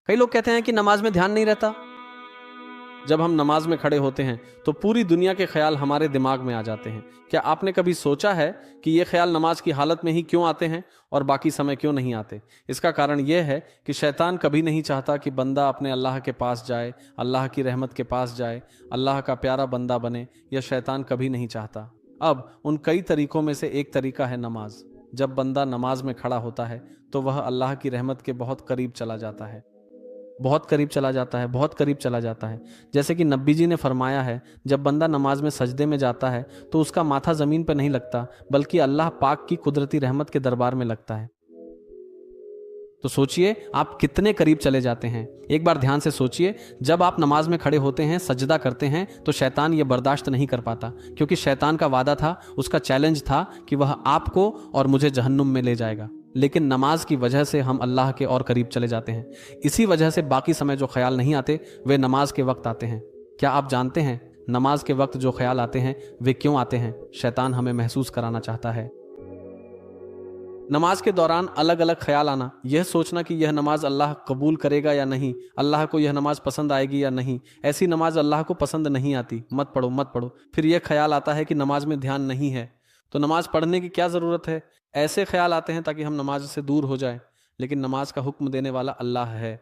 कई लोग कहते हैं कि नमाज में ध्यान नहीं रहता। जब हम नमाज में खड़े होते हैं तो पूरी दुनिया के ख्याल हमारे दिमाग में आ जाते हैं। क्या आपने कभी सोचा है कि ये ख्याल नमाज की हालत में ही क्यों आते हैं और बाकी समय क्यों नहीं आते? इसका कारण यह है कि शैतान कभी नहीं चाहता कि बंदा अपने अल्लाह के पास जाए, अल्लाह की रहमत के पास जाए, अल्लाह का प्यारा बंदा बने। यह शैतान कभी नहीं चाहता। अब उन कई तरीकों में से एक तरीका है नमाज। जब बंदा नमाज में खड़ा होता है तो वह अल्लाह की रहमत के बहुत करीब चला जाता है, बहुत करीब चला जाता है, बहुत करीब चला जाता है। जैसे कि नबी जी ने फरमाया है, जब बंदा नमाज में सजदे में जाता है तो उसका माथा ज़मीन पर नहीं लगता, बल्कि अल्लाह पाक की कुदरती रहमत के दरबार में लगता है। तो सोचिए आप कितने करीब चले जाते हैं। एक बार ध्यान से सोचिए, जब आप नमाज में खड़े होते हैं, सजदा करते हैं, तो शैतान ये बर्दाश्त नहीं कर पाता, क्योंकि शैतान का वादा था, उसका चैलेंज था कि वह आपको और मुझे जहन्नुम में ले जाएगा। लेकिन नमाज की वजह से हम अल्लाह के और करीब चले जाते हैं। इसी वजह से बाकी समय जो ख्याल नहीं आते वे नमाज के वक्त आते हैं। क्या आप जानते हैं नमाज के वक्त जो ख्याल आते हैं वे क्यों आते हैं? शैतान हमें महसूस कराना चाहता है। नमाज के दौरान अलग अलग ख्याल आना, यह सोचना कि यह नमाज अल्लाह कबूल करेगा या नहीं, अल्लाह को यह नमाज पसंद आएगी या नहीं, ऐसी नमाज अल्लाह को पसंद नहीं आती, मत पढ़ो मत पढ़ो। फिर यह ख्याल आता है कि नमाज में ध्यान नहीं है, तो नमाज पढ़ने की क्या ज़रूरत है। ऐसे ख्याल आते हैं ताकि हम नमाज से दूर हो जाए, लेकिन नमाज का हुक्म देने वाला अल्लाह है।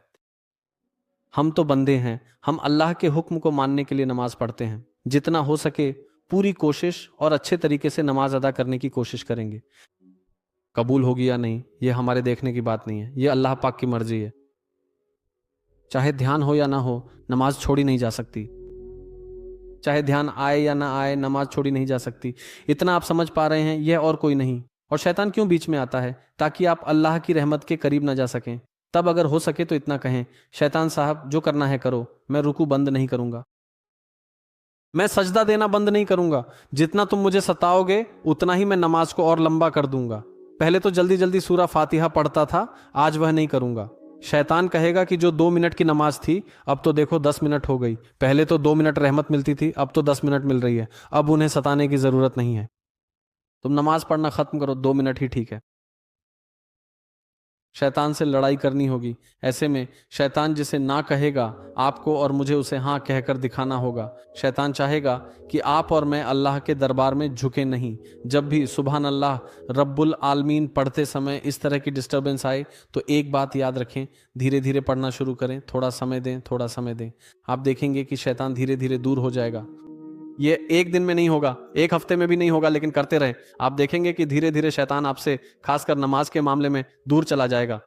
हम तो बंदे हैं, हम अल्लाह के हुक्म को मानने के लिए नमाज पढ़ते हैं। जितना हो सके पूरी कोशिश और अच्छे तरीके से नमाज अदा करने की कोशिश करेंगे। कबूल होगी या नहीं यह हमारे देखने की बात नहीं है, यह अल्लाह पाक की मर्जी है। चाहे ध्यान हो या ना हो, नमाज छोड़ी नहीं जा सकती। चाहे ध्यान आए या ना आए, नमाज छोड़ी नहीं जा सकती। इतना आप समझ पा रहे हैं, यह और कोई नहीं। और शैतान क्यों बीच में आता है? ताकि आप अल्लाह की रहमत के करीब ना जा सकें। तब अगर हो सके तो इतना कहें, शैतान साहब जो करना है करो, मैं रुकू बंद नहीं करूंगा, मैं सजदा देना बंद नहीं करूंगा। जितना तुम मुझे सताओगे उतना ही मैं नमाज को और लंबा कर दूंगा। पहले तो जल्दी जल्दी सूरा फातिहा पढ़ता था, आज वह नहीं करूंगा। शैतान कहेगा कि जो 2 मिनट की नमाज थी अब तो देखो 10 मिनट हो गई। पहले तो 2 मिनट रहमत मिलती थी, अब तो 10 मिनट मिल रही है। अब उन्हें सताने की जरूरत नहीं है। तुम नमाज पढ़ना खत्म करो, 2 मिनट ही ठीक है। शैतान से लड़ाई करनी होगी। ऐसे में शैतान जिसे ना कहेगा, आपको और मुझे उसे हाँ कहकर दिखाना होगा। शैतान चाहेगा कि आप और मैं अल्लाह के दरबार में झुके नहीं। जब भी सुबहान अल्लाह रब्बुल आलमीन पढ़ते समय इस तरह की डिस्टर्बेंस आए तो एक बात याद रखें, धीरे धीरे पढ़ना शुरू करें, थोड़ा समय दें, थोड़ा समय दें। आप देखेंगे कि शैतान धीरे धीरे दूर हो जाएगा। ये एक दिन में नहीं होगा, एक हफ्ते में भी नहीं होगा, लेकिन करते रहे, आप देखेंगे कि धीरे धीरे शैतान आपसे, खासकर नमाज के मामले में, दूर चला जाएगा।